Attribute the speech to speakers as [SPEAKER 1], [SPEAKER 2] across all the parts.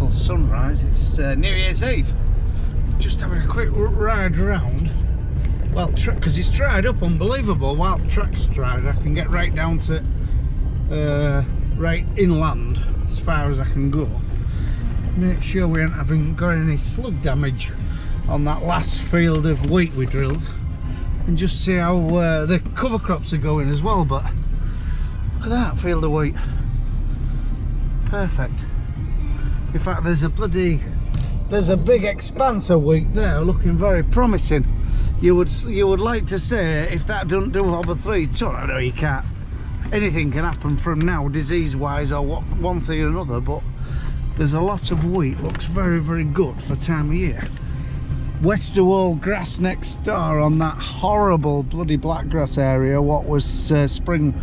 [SPEAKER 1] beautiful sunrise. It's New Year's Eve. Just having a quick ride around. Well, because it's dried up unbelievable. While the track's dried, I can get right down to right inland as far as I can go. Make sure we haven't got any slug damage on that last field of wheat we drilled, and just see how the cover crops are going as well. But look at that field of wheat, perfect. In fact, there's a big expanse of wheat there looking very promising. You would like to say, if that doesn't do over 3 ton, I know you can't, anything can happen from now disease wise or one thing or another, but there's a lot of wheat. Looks very, very good for time of year. Westerwall grass next door on that horrible bloody blackgrass area, what was spring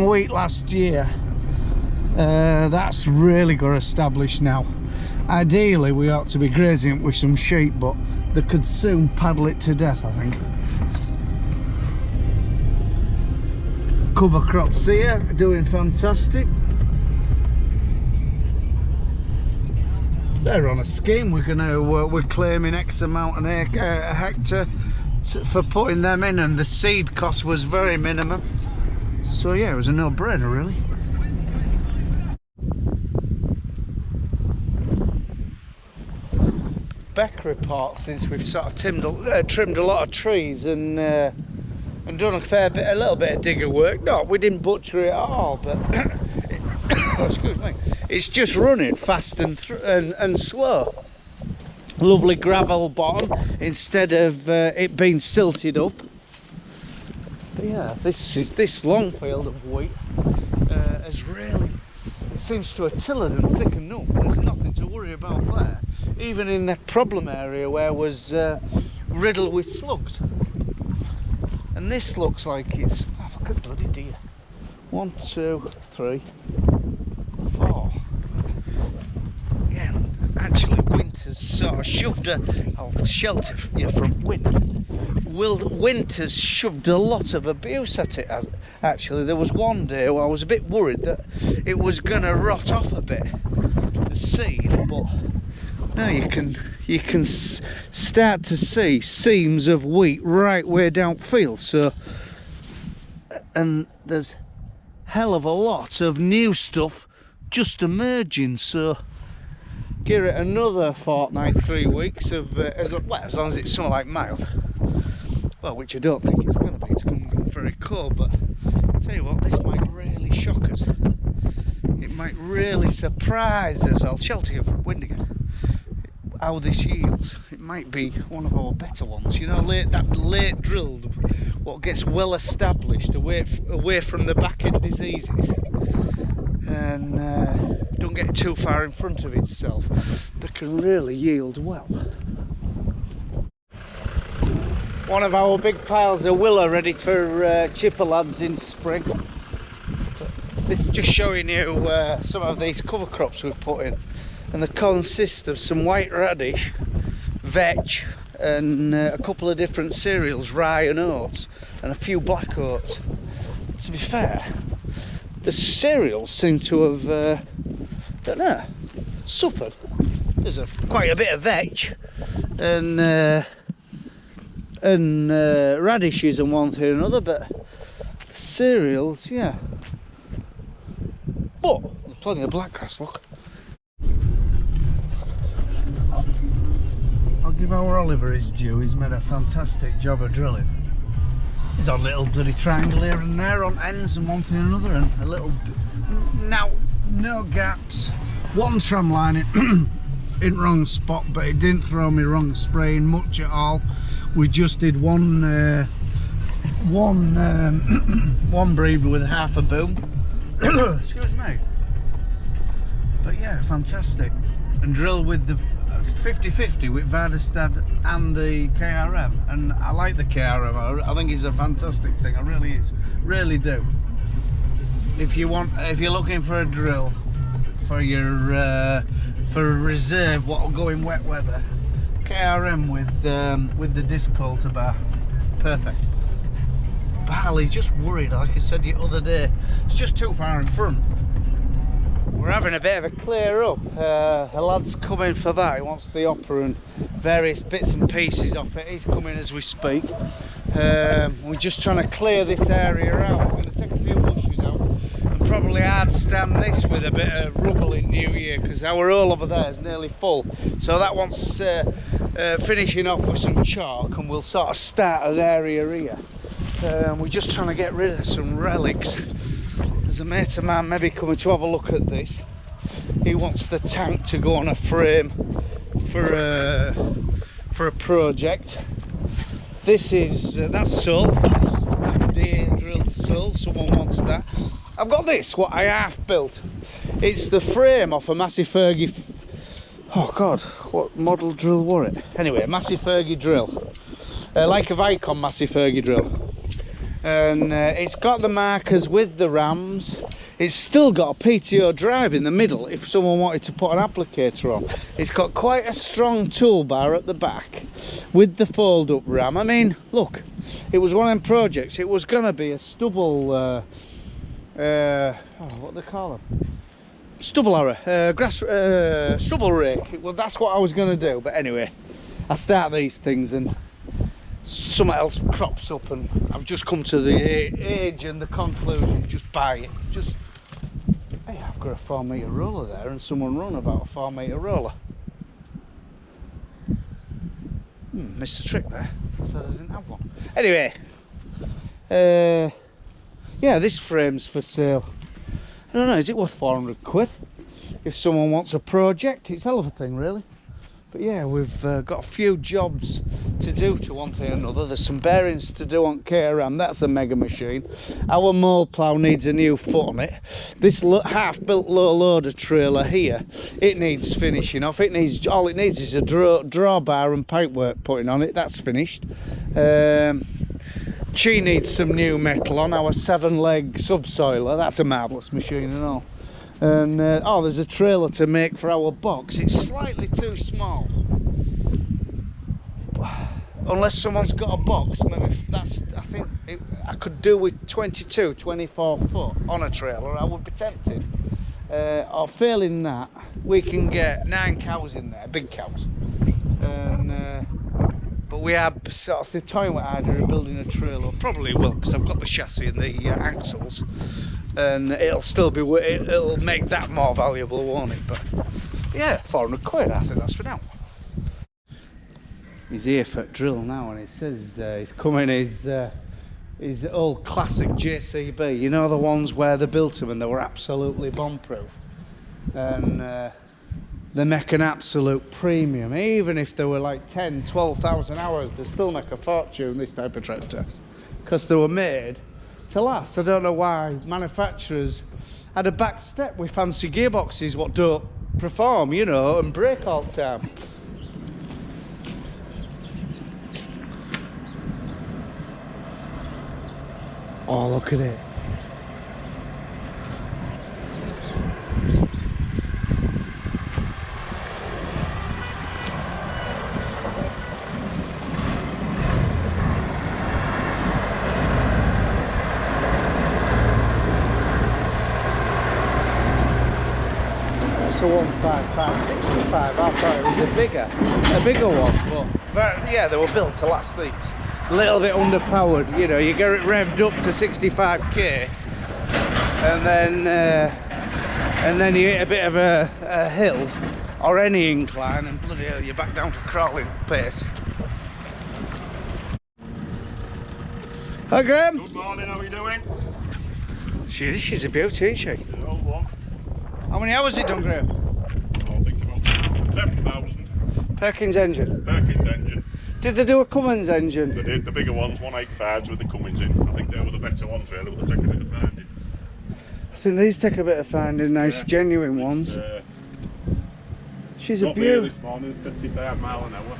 [SPEAKER 1] wheat last year. That's really got established now. Ideally we ought to be grazing it with some sheep, but they could soon paddle it to death, I think. Cover crops here doing fantastic. They're on a scheme. We're claiming X amount a hectare for putting them in, and the seed cost was very minimum. So yeah, it was a no-brainer really. Beck report, since we've sort of trimmed a lot of trees and done a little bit of digger work. No, we didn't butcher it at all, but excuse me, it's just running fast and slow. Lovely gravel bottom instead of it being silted up. But yeah, this long field of wheat has really, it seems to have tilled and thickened up. There's nothing to worry about there, even in that problem area where it was riddled with slugs. And this looks like it's, oh, look at bloody deer. 1, 2, 3, 4. Again, actually winter's sort of shoved I'll shelter you from wind. Winter's shoved a lot of abuse at it. Actually, there was one day where I was a bit worried that it was going to rot off a bit, the seed, but now you can start to see seams of wheat right way downfield. So, and there's hell of a lot of new stuff just emerging. So give it another fortnight, 3 weeks of as long as it's something like mild. Well, which I don't think it's going to be. It's going to be very cold. But I'll tell you what, this might really shock us. It might really surprise us. I'll shelter you from wind again. How this yields, it might be one of our better ones. You know, that late drilled, what gets well established away from the back end diseases, and don't get too far in front of itself. They can really yield well. One of our big piles of willow ready for chipper lads in spring. This is just showing you some of these cover crops we've put in. And they consist of some white radish, vetch, and a couple of different cereals, rye and oats, and a few black oats. To be fair, the cereals seem to have, don't know, suffered. There's quite a bit of vetch and radishes and one thing or another, but the cereals, yeah. But there's plenty of blackgrass, look. I'll give our Oliver his due. He's made a fantastic job of drilling. He's on a little bloody triangle here and there on ends and one thing and another, and a little now no gaps. One tram line in wrong spot, but it didn't throw me wrong spraying much at all. We just did one breeder with half a boom. Excuse me. But yeah, fantastic. And drill with the 50-50 with Vardestad and the KRM, and I like the KRM. I think it's a fantastic thing. I really do. If you're looking for a drill for your for a reserve what'll go in wet weather, KRM with the disc cultivar, perfect. Barley's just worried, like I said the other day, it's just too far in front. We're having a bit of a clear up. A lad's coming for that. He wants the hopper and various bits and pieces off it. He's coming as we speak. We're just trying to clear this area out. We're going to take a few bushes out and probably hard stand this with a bit of rubble in New Year, because our hole over there is nearly full. So that wants finishing off with some chalk, and we'll sort of start an area here. We're just trying to get rid of some relics. There's a mate of mine maybe coming to have a look at this. He wants the tank to go on a frame for a project. This is that's sole. That's that deer drilled sole. Someone wants that. I've got this, what I half built. It's the frame off a Massey Fergie. Oh God, what model drill was it? Anyway, Massey Fergie drill, like a Vicon Massey Fergie drill. And it's got the markers with the rams. It's still got a PTO drive in the middle if someone wanted to put an applicator on. It's got quite a strong toolbar at the back with the fold up ram. I mean, look, it was one of them projects. It was going to be a stubble what do they call them? Stubble harrow, stubble rake. Well, that's what I was going to do, but anyway, I start these things and something else crops up, and I've just come to the age and the conclusion, just buy it. Just, hey, I've got a 4 metre roller there, and someone run about a 4 metre roller. Missed a trick there, said I didn't have one. Anyway, yeah, this frame's for sale. I don't know, is it worth 400 quid? If someone wants a project, it's a hell of a thing really. But yeah, we've got a few jobs to do to one thing or another. There's some bearings to do on KRM, that's a mega machine. Our mole plough needs a new foot on it. This half-built low loader trailer here, it needs finishing off. It needs, all it needs is a drawbar and pipework putting on it, that's finished. She needs some new metal on, our 7-leg subsoiler, that's a marvellous machine and all. And oh, there's a trailer to make for our box. It's slightly too small, unless someone's got a box. Maybe that's, I think I could do with 22, 24 foot on a trailer. I would be tempted. Or failing that, we can get 9 cows in there, big cows. And but we have sort of the toying with idea of building a trailer. Probably will, because I've got the chassis and the axles. And it'll still be, it'll make that more valuable, won't it? But yeah, 400 quid, I think that's for now. He's here for drill now, and he says he's coming his old classic JCB, you know, the ones where they built them and they were absolutely bomb-proof, and they make an absolute premium. Even if they were like 10,000-12,000 hours, they still make a fortune, this type of tractor, because they were made to last. I don't know why manufacturers had a back step with fancy gearboxes what don't perform, you know, and break all the time. Oh, look at it. It's a 155 65. I thought it was a bigger one, but yeah, they were built to last these. A little bit underpowered, you know. You get it revved up to 65k, and then you hit a bit of a hill or any incline, and bloody hell, you're back down to crawling pace. Hi, Graham.
[SPEAKER 2] Good morning. How are you doing?
[SPEAKER 1] She's a beauty, isn't she?
[SPEAKER 2] The old one.
[SPEAKER 1] How many hours has it done, Graham?
[SPEAKER 2] Oh, I think about 7,000.
[SPEAKER 1] Perkins engine.
[SPEAKER 2] Perkins engine.
[SPEAKER 1] Did they do a Cummins engine?
[SPEAKER 2] They did. The bigger ones, 185s with the Cummins in. I think they were the better ones really, but they take a bit of finding.
[SPEAKER 1] I think these take a bit of finding, nice, genuine ones. She's a beauty.
[SPEAKER 2] This morning, 55 mile an hour.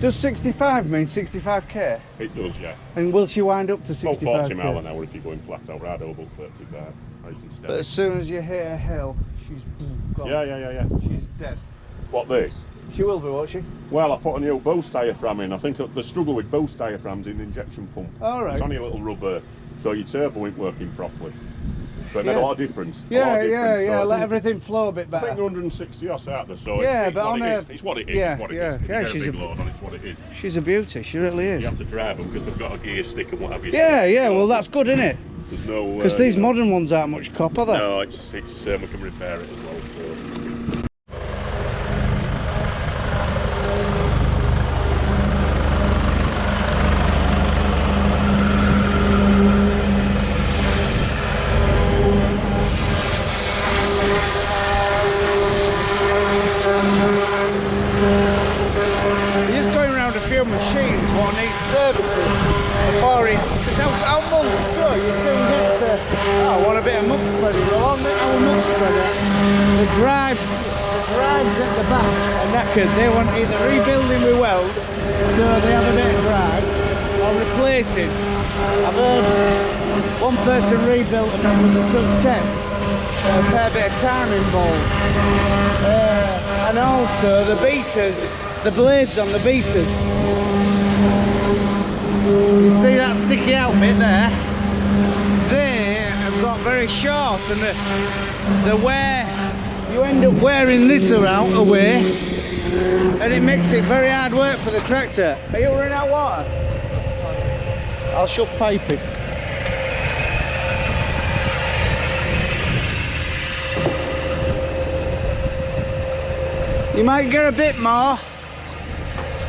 [SPEAKER 1] Does 65 mean 65k?
[SPEAKER 2] It does, yeah.
[SPEAKER 1] And will she wind up to 65k?
[SPEAKER 2] About 40 mile an hour if you're going flat out. I'd about 35.
[SPEAKER 1] But as soon as you hit a hill, she's gone.
[SPEAKER 2] Yeah.
[SPEAKER 1] She's dead.
[SPEAKER 2] What, this?
[SPEAKER 1] She will be, won't she?
[SPEAKER 2] Well, I put a new boost diaphragm in. I think the struggle with boost diaphragms in the injection pump.
[SPEAKER 1] All right.
[SPEAKER 2] It's only a little rubber So your turbo ain't working properly. So it made a lot of difference.
[SPEAKER 1] Yeah,
[SPEAKER 2] So
[SPEAKER 1] let everything flow a bit
[SPEAKER 2] I
[SPEAKER 1] better.
[SPEAKER 2] think 160 or so out there, so
[SPEAKER 1] Yeah,
[SPEAKER 2] it's
[SPEAKER 1] but
[SPEAKER 2] what
[SPEAKER 1] on
[SPEAKER 2] it
[SPEAKER 1] a-
[SPEAKER 2] is. It's what it is.
[SPEAKER 1] yeah,
[SPEAKER 2] It's what it
[SPEAKER 1] yeah,
[SPEAKER 2] is. If
[SPEAKER 1] yeah,
[SPEAKER 2] you get
[SPEAKER 1] she's
[SPEAKER 2] a big
[SPEAKER 1] a-
[SPEAKER 2] load on, it's what it is.
[SPEAKER 1] She's a beauty, she really is.
[SPEAKER 2] You have to drive them because they've got a gear stick and what have you.
[SPEAKER 1] Yeah, well that's good, isn't it?
[SPEAKER 2] There's no...
[SPEAKER 1] Because these modern ones aren't much copper, though.
[SPEAKER 2] No, it's we can repair it as well. So.
[SPEAKER 1] He's going around a few machines what needs services before he... Because how months go, you soon get to... Oh, I want a bit of muck spreader. Well, on our muck spreader, the drives at the back are knackered. They want either rebuilding with weld, so they have a bit of drive, or replacing. I've heard one person rebuilt and it was a success. A fair bit of time involved. And also the beaters, the blades on the beaters. You see that sticky out bit there? They have got very short and the wear, you end up wearing this around away and it makes it very hard work for the tractor. Are you running out of water? I'll shove piping. You might get a bit more.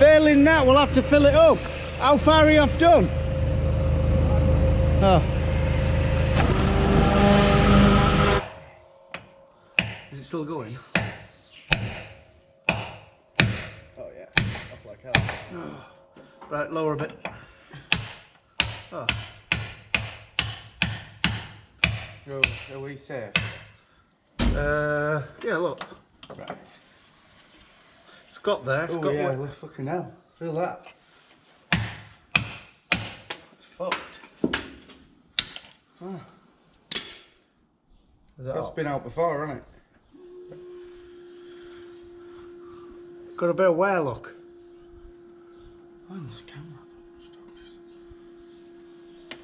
[SPEAKER 1] Failing that, we'll have to fill it up. How far are you off done? Oh. Is it still going? Oh yeah, off like hell. Oh. Right, lower a bit. Oh. Are we safe? Yeah, look. Right. It's got there. It's got yeah, well, fucking hell. Feel that. It's fucked. Oh. That's been out before, hasn't it? Got a bit of wear, look. Oh, there's a camera.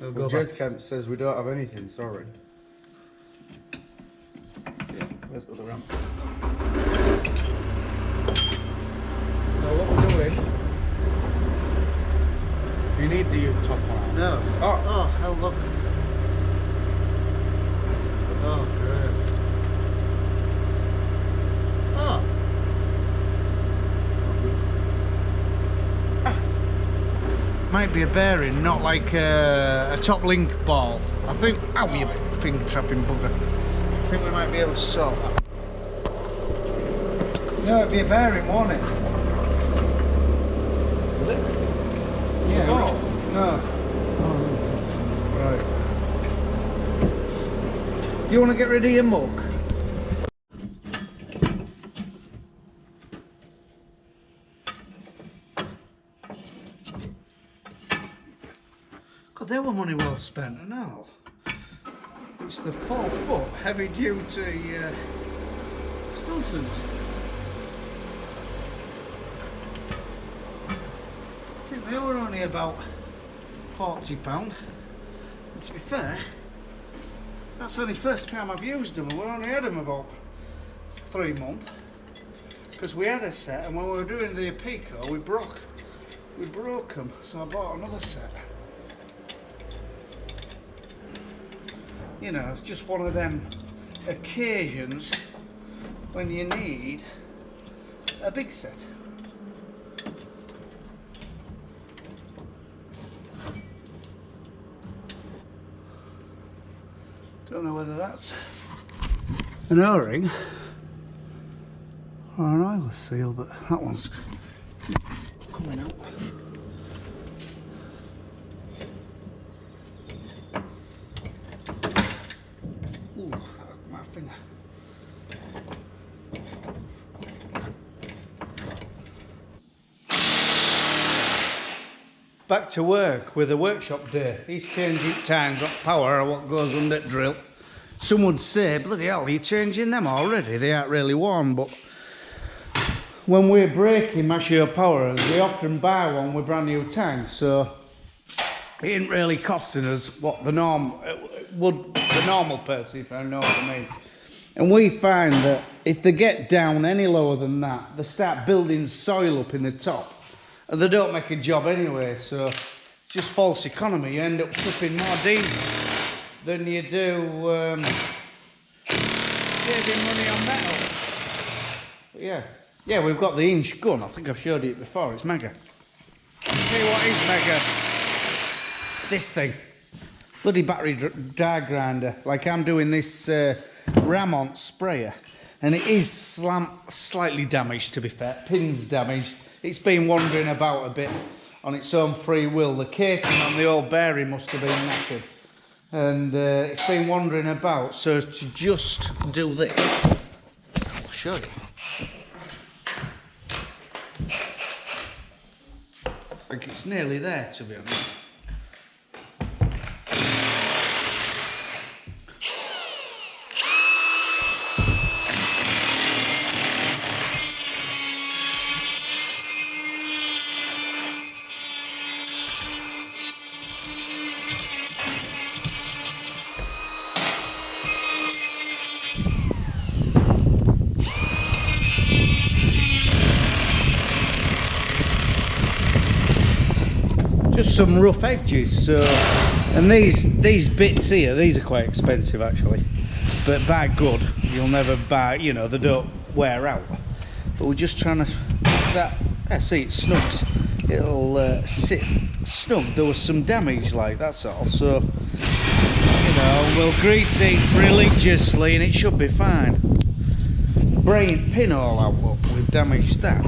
[SPEAKER 1] Well, JCB says we don't have anything, sorry. Yeah, where's the other ramp? What we're doing? Do you need the top one? No. Oh, hell, look. Oh, great. Oh. Might be a bearing, not like a top link ball. I think. Ow, you finger trapping bugger. I think we might be able to sort that. No, it'd be a bearing, won't it? Yeah. No. Oh, right. Do you want to get rid of your muck? God, they were money well spent, and all. It's the 4-foot heavy duty Stilsons. I think they were only about £40. And to be fair, that's the only first time I've used them. We only had them about 3 months because we had a set, and when we were doing the Pico, we broke them. So I bought another set. You know, it's just one of them occasions when you need a big set. Don't know whether that's an O-ring or an eyeless seal, but that one's coming out. Ooh, my finger. Back to work with a workshop day. He's changing times, what power or what goes under the drill. Some would say, bloody hell, are you changing them already? They aren't really warm, but when we're braking Mashio Power, we often buy one with brand new tanks, so it ain't really costing us what the normal person, if I know what I mean. And we find that if they get down any lower than that, they start building soil up in the top, and they don't make a job anyway. So it's just false economy. You end up flipping more diesel than you do saving money on metal. But yeah, we've got the inch gun. I think I've showed you it before. It's mega. I'll tell you what is mega. This thing, bloody battery dye grinder. Like I'm doing this Ramont sprayer, and it is slightly damaged, to be fair. Pins damaged. It's been wandering about a bit on its own free will. The casing on the old bearing must have been knackered, and it's been wandering about. So to just do this, I'll show you. Like it's nearly there, to be honest. Just some rough edges, so, and these bits here, these are quite expensive actually, but by good, you'll never buy, you know, they don't wear out. But we're just trying to, see, it snugs, it'll sit snug. There was some damage, like, that's all. So, you know, we'll grease it religiously and it should be fine. Brain pinhole out, look, we've damaged that.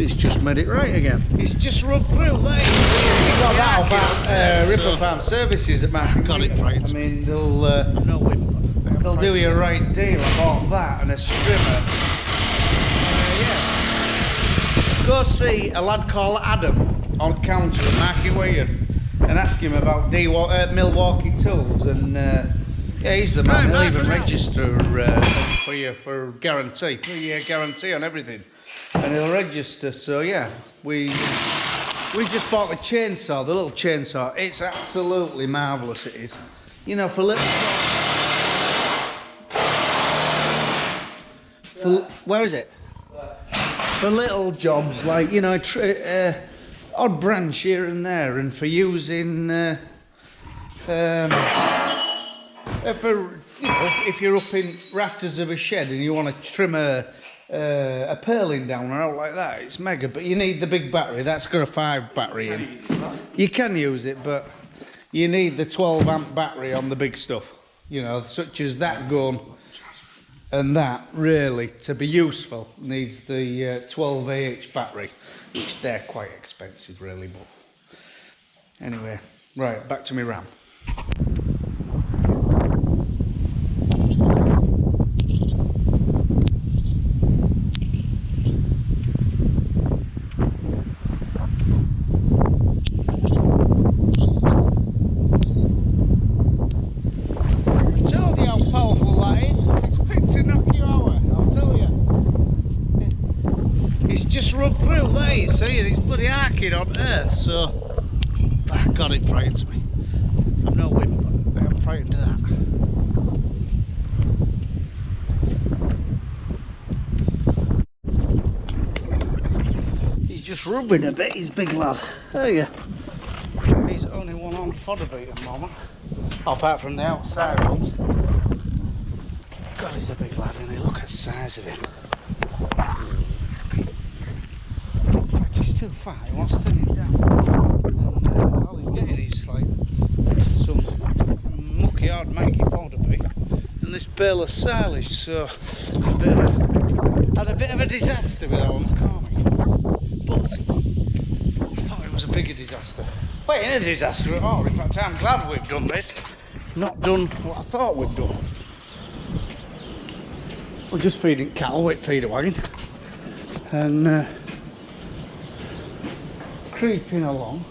[SPEAKER 1] It's just made it right again. It's just rubbed through there. You got that about Ripple Farm Services at Market. Got it right. I mean, they'll do you a right deal. I bought that and a strimmer. Yeah. Go see a lad called Adam on counter at Market Wigan and ask him about Milwaukee tools. And yeah, he's the man. He'll even register for you for guarantee, 3-year guarantee on everything. And he'll register. So yeah, we just bought the chainsaw, the little chainsaw. It's absolutely marvellous, it is. You know, for little, where is it? For little jobs, like, you know, odd branch here and there, and for using if you're up in rafters of a shed and you want to trim a purling down or out like that, it's mega. But you need the big battery. That's got a 5 battery in. You can use it, but you need the 12 amp battery on the big stuff, you know, such as that gun. And that really, to be useful, needs the 12 AH battery, which they're quite expensive really. But anyway, right, back to my RAM. Rubbed through there, you see, and it's bloody arcing on earth, so God, it frightens me. I'm no wimp, but I'm frightened of that. He's just rubbing a bit, he's big lad. There you go. He's only one on fodder beat at the moment, apart from the outside ones. God, he's a big lad, isn't he? Look at the size of him. Too fat, he wants to thin him down. And all he's getting is like some mucky hard manky fodder beat and this bale of silage. So had a bit of a disaster with our McCormick, but I thought it was a bigger disaster. Well, it ain't a disaster at all. In fact, I'm glad we've done this, not done what I thought we'd done. We're just feeding cattle with feeder wagon and creeping along,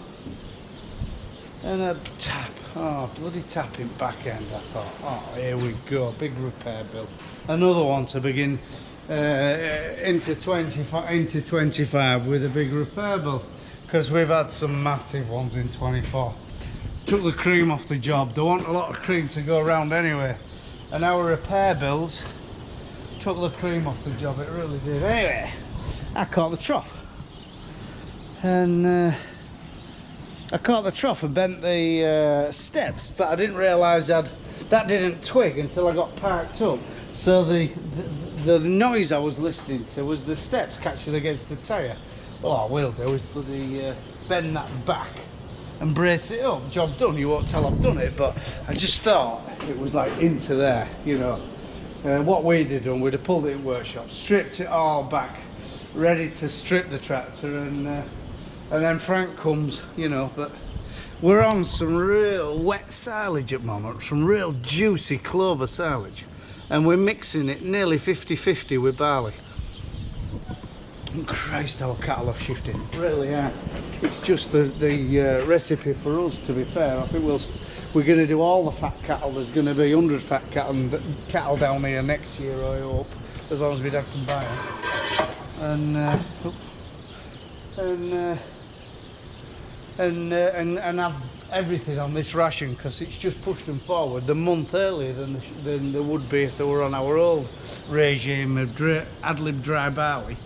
[SPEAKER 1] and a tap. Oh, bloody tapping back end. I thought, oh, here we go, big repair bill. Another one to begin into 25 with a big repair bill, because we've had some massive ones in 24. Took the cream off the job. There wasn't a lot of cream to go around anyway, and our repair bills took the cream off the job. It really did. Anyway, I caught the trough, and I caught the trough and bent the steps, but I didn't realise that didn't twig until I got parked up. So the noise I was listening to was the steps catching against the tyre. All I will do is bloody bend that back and brace it up. Job done. You won't tell I've done it, but I just thought it was like into there, you know. What we'd have done, we'd have pulled it in workshop, stripped it all back, ready to strip the tractor, and then Frank comes, you know. But we're on some real wet silage at the moment, some real juicy clover silage, and we're mixing it nearly 50-50 with barley. And Christ, our cattle are shifting, really are. It's just the recipe for us, to be fair. I think we're going to do all the fat cattle. There's going to be 100 fat cattle down here next year, I hope, as long as my dad can buy them. And have everything on this ration, because it's just pushed them forward the month earlier than they would be if they were on our old regime of ad-lib dry barley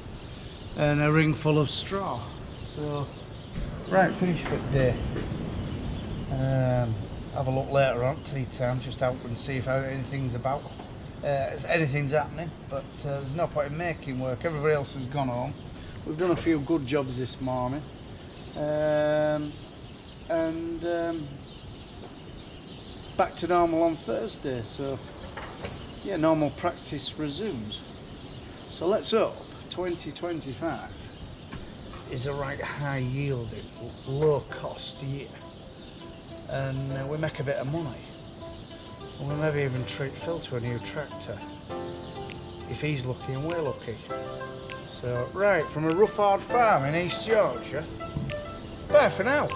[SPEAKER 1] and a ring full of straw. So, right, finished for the day. Have a look later on, tea time, just out and see if anything's about, if anything's happening. But there's no point in making work. Everybody else has gone home. We've done a few good jobs this morning. Back to normal on Thursday, so yeah, normal practice resumes. So let's hope 2025 is a right high yielding, low cost year, and we make a bit of money, and we maybe even treat Phil to a new tractor if he's lucky and we're lucky. So right, from a rough hard farm in East Yorkshire, bye for now.